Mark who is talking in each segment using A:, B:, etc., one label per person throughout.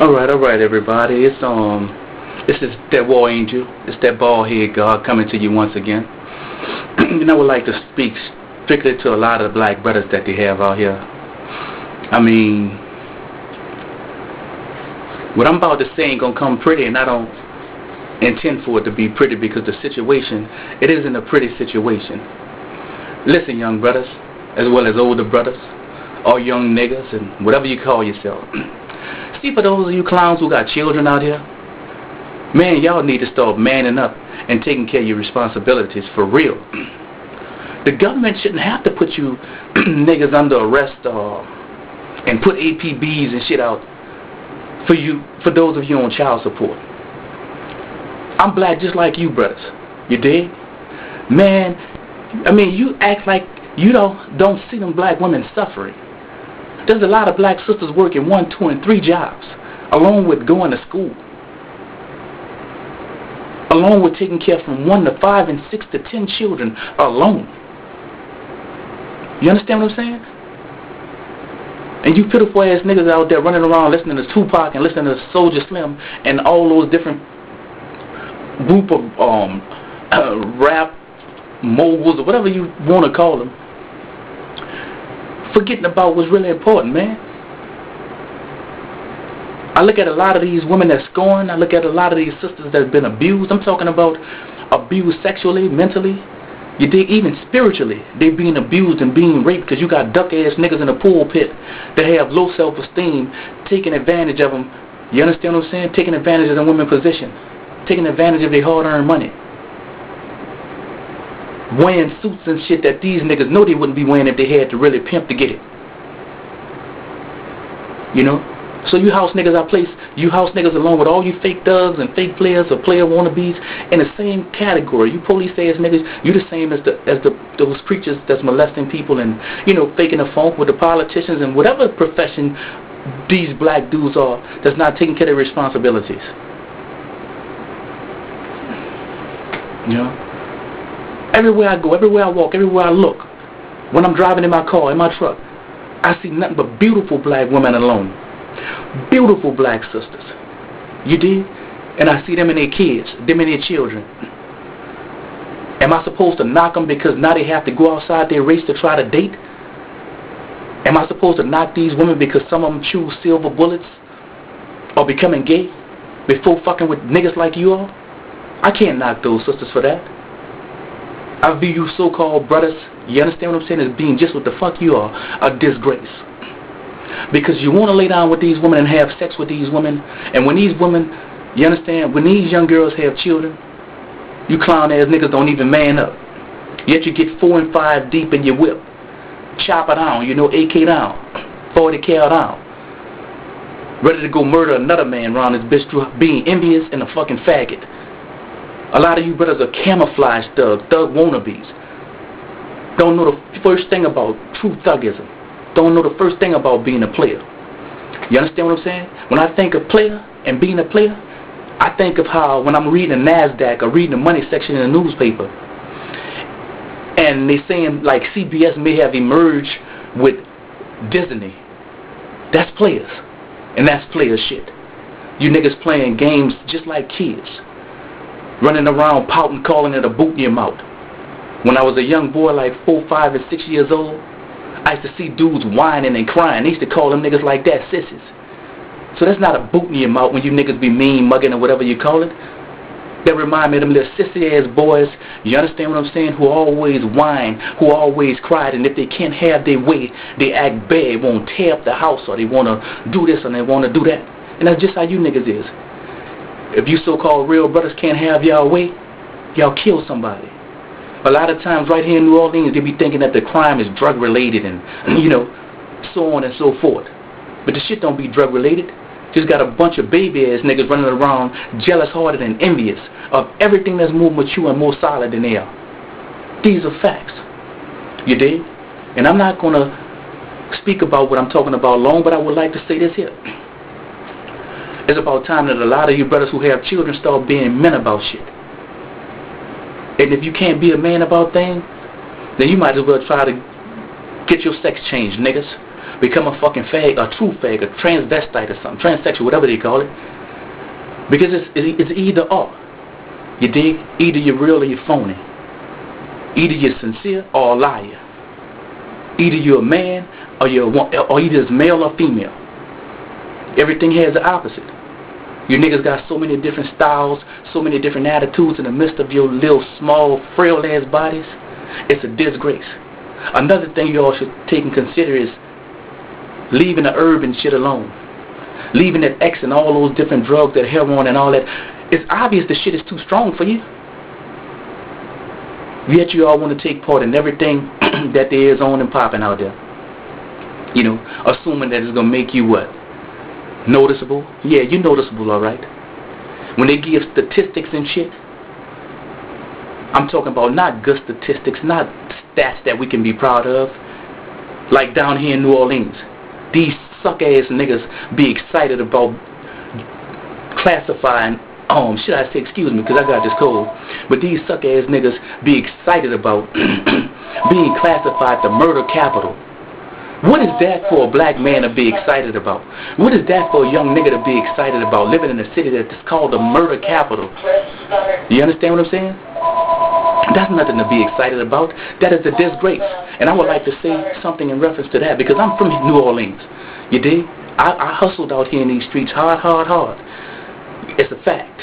A: All right, everybody. This is that war angel. It's that bald head God coming to you once again. And I would like to speak strictly to a lot of the black brothers that they have out here. I mean, what I'm about to say ain't gonna come pretty, and I don't intend for it to be pretty because the situation, it isn't a pretty situation. Listen, young brothers, as well as older brothers, or young niggas, and whatever you call yourself. See, for those of you clowns who got children out here, man, y'all need to start manning up and taking care of your responsibilities for real. The government shouldn't have to put you niggas under arrest and put APBs and shit out for those of you on child support. I'm black just like you brothers. You dig? Man, I mean, you act like you don't see them black women suffering. There's a lot of black sisters working 1, 2, and 3 jobs, along with going to school, along with taking care from 1 to 5 and 6 to 10 children alone. You understand what I'm saying? And you pitiful ass niggas out there running around listening to Tupac and listening to Soulja Slim and all those different group of rap moguls or whatever you want to call them, forgetting about what's really important, man. I look at a lot of these women that's scorned. I look at a lot of these sisters that have been abused. I'm talking about abused sexually, mentally. You dig? Even spiritually, they being abused and being raped because you got duck-ass niggas in the pulpit that have low self-esteem, taking advantage of them. You understand what I'm saying? Taking advantage of the women's position, taking advantage of their hard-earned money, wearing suits and shit that these niggas know they wouldn't be wearing if they had to really pimp to get it. You know? So you house niggas along with all you fake thugs and fake players or player wannabes in the same category. You police ass niggas, you the same as those creatures that's molesting people and, you know, faking the funk with the politicians and whatever profession these black dudes are that's not taking care of their responsibilities. You know? Everywhere I go, everywhere I walk, everywhere I look, when I'm driving in my car, in my truck, I see nothing but beautiful black women alone. Beautiful black sisters. You dig? And I see them and their kids, them and their children. Am I supposed to knock them because now they have to go outside their race to try to date? Am I supposed to knock these women because some of them choose silver bullets or becoming gay before fucking with niggas like you all? I can't knock those sisters for that. I view you so-called brothers, you understand what I'm saying, as being just what the fuck you are, a disgrace. Because you want to lay down with these women and have sex with these women, and when these women, you understand, when these young girls have children, you clown-ass niggas don't even man up. Yet you get 4 and 5 deep in your whip. Chop it down, you know, AK down, 40 cal down. Ready to go murder another man around this bitch through being envious and a fucking faggot. A lot of you brothers are camouflage thugs, thug wannabes. Don't know the first thing about true thuggism. Don't know the first thing about being a player. You understand what I'm saying? When I think of player and being a player, I think of how when I'm reading a NASDAQ or reading the money section in a newspaper, and they saying like CBS may have emerged with Disney. That's players. And that's player shit. You niggas playing games just like kids, running around pouting, calling it a boot in your mouth. When I was a young boy, like 4, 5, and 6 years old, I used to see dudes whining and crying. They used to call them niggas like that sissies. So that's not a boot in your mouth when you niggas be mean, mugging, or whatever you call it. That remind me of them little sissy-ass boys, you understand what I'm saying, who always whine, who always cried, and if they can't have their way, they act bad, won't tear up the house, or they want to do this, and they want to do that. And that's just how you niggas is. If you so-called real brothers can't have y'all way, y'all kill somebody. A lot of times right here in New Orleans, they be thinking that the crime is drug-related and, you know, so on and so forth. But the shit don't be drug-related. Just got a bunch of baby-ass niggas running around jealous-hearted and envious of everything that's more mature and more solid than they are. These are facts. You dig? And I'm not going to speak about what I'm talking about long, but I would like to say this here. It's about time that a lot of you brothers who have children start being men about shit. And if you can't be a man about things, then you might as well try to get your sex changed, niggas. become a fucking fag, a true fag, a transvestite or something, transsexual, whatever they call it. Because it's either or. You dig? Either you're real or you're phony. Either you're sincere or a liar. Either you're a man or or either it's male or female. Everything has the opposite. You niggas got so many different styles, so many different attitudes in the midst of your little small, frail ass bodies. It's a disgrace. Another thing you all should take and consider is leaving the urban shit alone. Leaving that X and all those different drugs, that heroin and all that. It's obvious the shit is too strong for you. Yet you all want to take part in everything that there is on and popping out there. You know, assuming that it's going to make you what? Noticeable? Yeah, you're noticeable, alright. When they give statistics and shit, I'm talking about not good statistics, not stats that we can be proud of. Like down here in New Orleans, these suck-ass niggas be excited about classifying, should I say, excuse me, because I got this cold, but these suck-ass niggas be excited about being classified the murder capital. What is that for a black man to be excited about? What is that for a young nigga to be excited about, living in a city that's called the murder capital? You understand what I'm saying? That's nothing to be excited about. That is a disgrace. And I would like to say something in reference to that, because I'm from New Orleans. You dig? I hustled out here in these streets hard. It's a fact.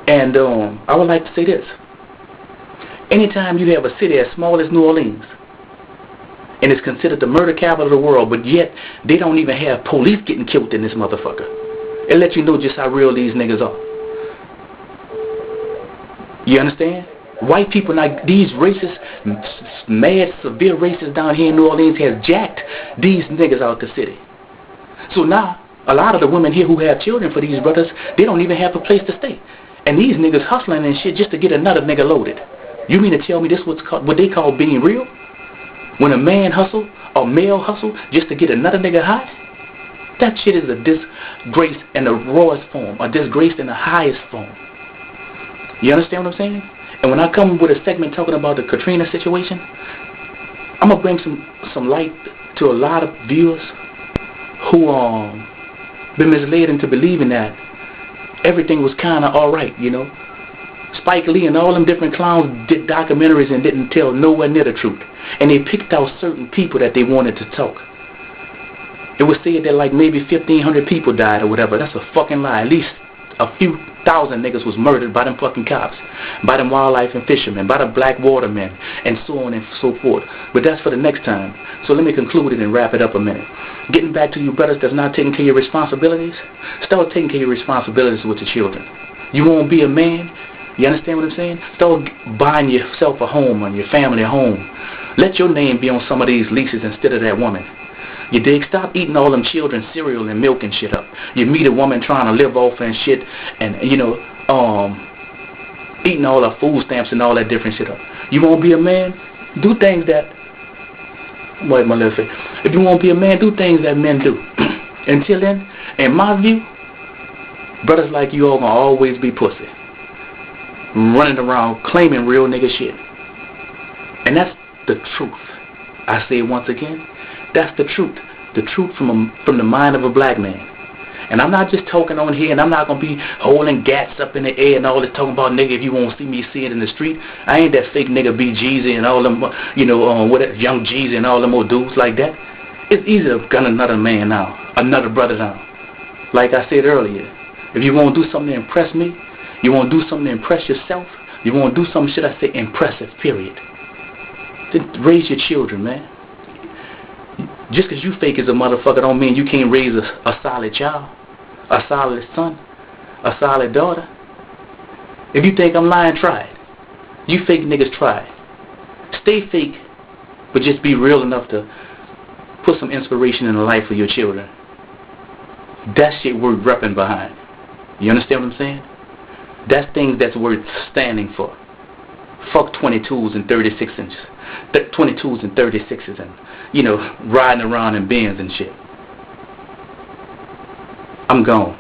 A: And I would like to say this. Anytime you have a city as small as New Orleans, and it's considered the murder capital of the world, but yet they don't even have police getting killed in this motherfucker, it lets you know just how real these niggas are. You understand? White people, like these racist, mad, severe racists down here in New Orleans has jacked these niggas out the city. So now, a lot of the women here who have children for these brothers, they don't even have a place to stay. And these niggas hustling and shit just to get another nigga loaded. You mean to tell me this what's called, what they call being real? When a man hustle, or male hustle, just to get another nigga hot? That shit is a disgrace in the rawest form, a disgrace in the highest form. You understand what I'm saying? And when I come with a segment talking about the Katrina situation, I'm going to bring some light to a lot of viewers who been misled into believing that everything was kind of alright, you know. Spike Lee and all them different clowns did documentaries and didn't tell nowhere near the truth. And they picked out certain people that they wanted to talk. It was said that like maybe 1,500 people died or whatever. That's a fucking lie. At least a few thousand niggas was murdered by them fucking cops, by them wildlife and fishermen, by the black watermen, and so on and so forth. But that's for the next time. So let me conclude it and wrap it up a minute. Getting back to you brothers that's not taking care of your responsibilities, start taking care of your responsibilities with your children. You won't be a man. You understand what I'm saying? Start buying yourself a home and your family a home. Let your name be on some of these leases instead of that woman. You dig? Stop eating all them children's cereal and milk and shit up. You meet a woman trying to live off and shit, and you know, eating all her food stamps and all that different shit up. You won't be a man? Do things that, wait my little face. If you won't be a man, do things that men do. Until then, in my view, brothers like you all gonna always be pussy, running around claiming real nigga shit. And that's the truth. I say it once again, that's the truth. The truth from the mind of a black man. And I'm not just talking on here, and I'm not going to be holding gats up in the air and all this talking about nigga if you won't see me see it in the street. I ain't that fake nigga B Jeezy and all them, you know, Young Jeezy and all them old dudes like that. It's easy to gun another man now, another brother now. Like I said earlier, if you want to do something to impress me, you want to do something to impress yourself, you want to do something, should I say, impressive, period. Then raise your children, man. Just because you fake as a motherfucker don't mean you can't raise a solid child, a solid son, a solid daughter. If you think I'm lying, try it. You fake niggas, try it. Stay fake, but just be real enough to put some inspiration in the life of your children. That shit worth repping behind. You understand what I'm saying? That's things that's worth standing for. Fuck 22s and 36 inches. 22s and 36s and, you know, riding around in Benz and shit. I'm gone.